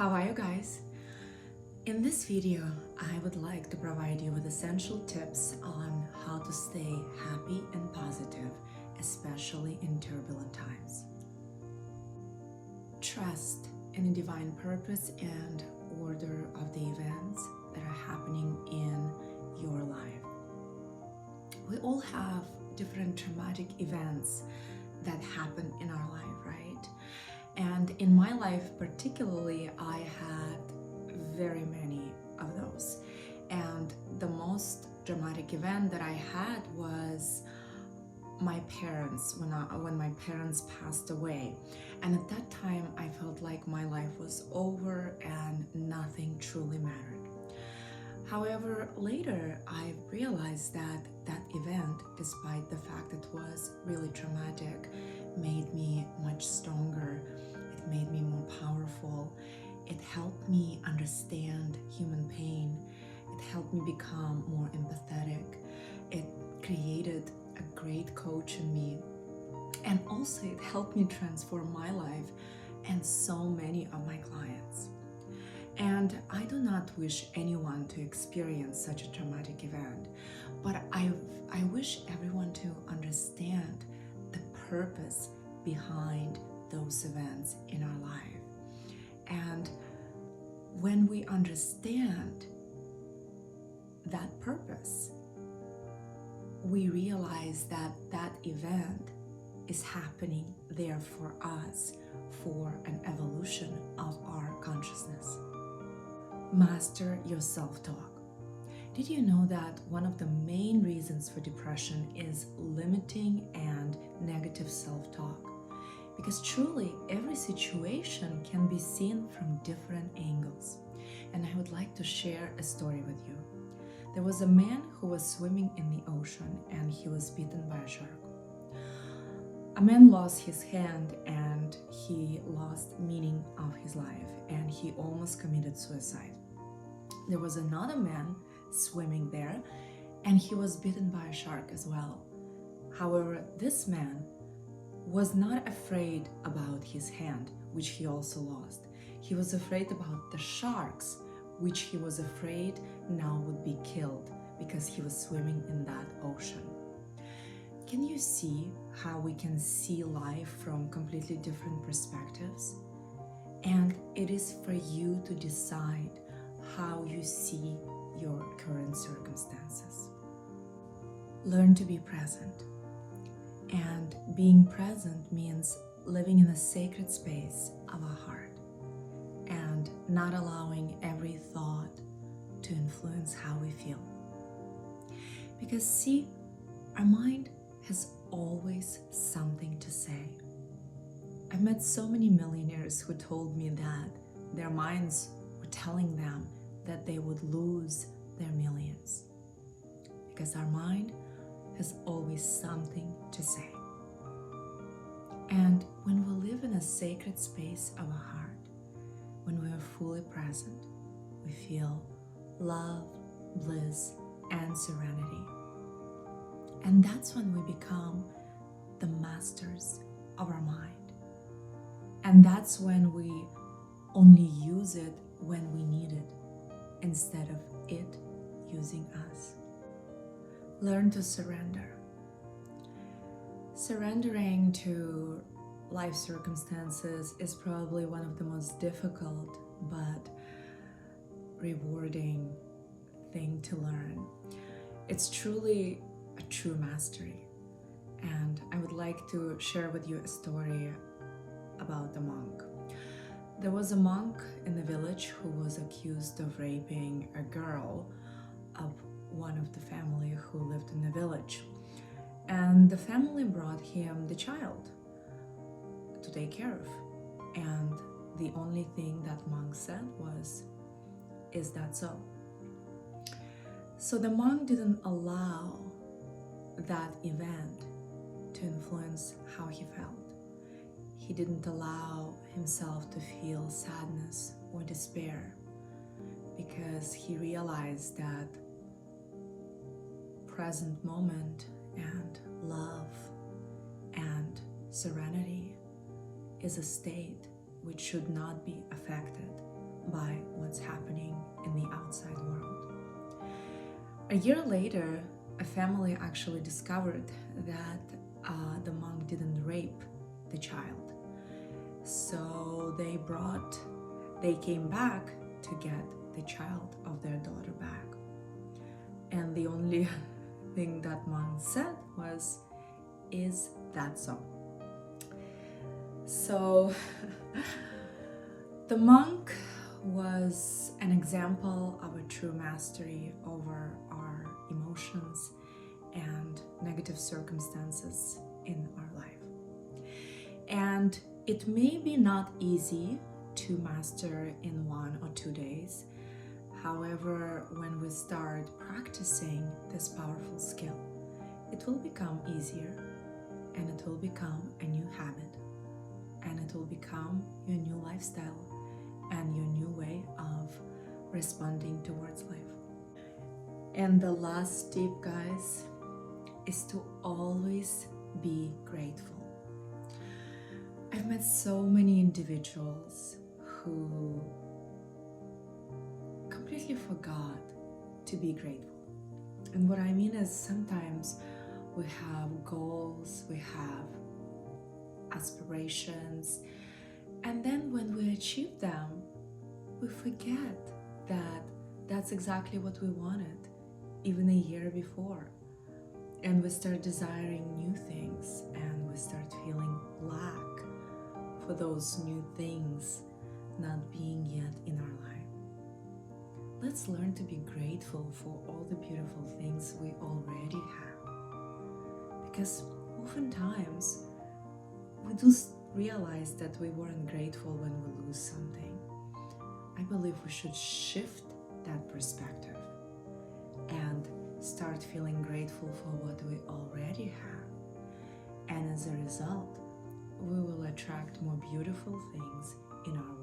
How are you guys? In this video, I would like to provide you with essential tips on how to stay happy and positive, especially in turbulent times. Trust in the divine purpose and order of the events that are happening in your life. We all have different traumatic events that happen in our life, right? And in my life particularly, I had very many of those. And the most dramatic event that I had was my parents, when my parents passed away. And at that time, I felt like my life was over and nothing truly mattered. However, later I realized that that event, despite the fact it was really traumatic, made me much stronger. It made me more powerful. It helped me understand human pain. It helped me become more empathetic. It created a great coach in me. And also it helped me transform my life and so many of my clients. And I do not wish anyone to experience such a traumatic event, but I wish everyone to understand the purpose behind those events in our life. And when we understand that purpose, we realize that that event is happening there for us, for an evolution of our consciousness. Master your self-talk. Did you know that one of the main reasons for depression is limiting and negative self-talk? Because truly every situation can be seen from different angles. And I would like to share a story with you. There was a man who was swimming in the ocean and he was bitten by a shark. A man lost his hand and he lost meaning of his life and he almost committed suicide. There was another man swimming there and he was bitten by a shark as well. However, this man was not afraid about his hand, which he also lost. He was afraid about the sharks, which he was afraid now would be killed because he was swimming in that ocean. Can you see how we can see life from completely different perspectives? And it is for you to decide how you see your current circumstances. Learn to be present. And being present means living in a sacred space of our heart and not allowing every thought to influence how we feel. Because see, our mind has always something to say. I've met so many millionaires who told me that their minds were telling them that they would lose their millions. Because our mind has always something to say. And when we live in a sacred space of our heart, when we are fully present, we feel love, bliss, and serenity. And that's when we become the masters of our mind. And that's when we only use it when we need it, instead of it using us. Learn to surrender. Surrendering to life circumstances is probably one of the most difficult but rewarding thing to learn. It's truly a true mastery. And I would like to share with you a story about the monk. There was a monk in the village who was accused of raping a girl of one of the family who lived in the village. And the family brought him the child to take care of. And the only thing that monk said was, "Is that so?" So the monk didn't allow that event to influence how he felt. He didn't allow himself to feel sadness or despair because he realized that present moment and love and serenity is a state which should not be affected by what's happening in the outside world. A year later, a family actually discovered that the monk didn't rape the child. So they came back to get the child of their daughter back. And the only thing that monk said was, "Is that so?" So the monk was an example of a true mastery over our emotions and negative circumstances in our life. And it may be not easy to master in 1 or 2 days. However, when we start practicing this powerful skill, it will become easier, and it will become a new habit, and it will become your new lifestyle and your new way of responding towards life. And the last tip, guys, is to always be grateful. I've met so many individuals who completely forgot to be grateful. And what I mean is, sometimes we have goals, we have aspirations, and then when we achieve them, we forget that that's exactly what we wanted even a year before. And we start desiring new things, and we start feeling lack for those new things not being yet in our life. Let's learn to be grateful for all the beautiful things we already have. Because oftentimes we do realize that we weren't grateful when we lose something. I believe we should shift that perspective and start feeling grateful for what we already have. And as a result, we will attract more beautiful things in our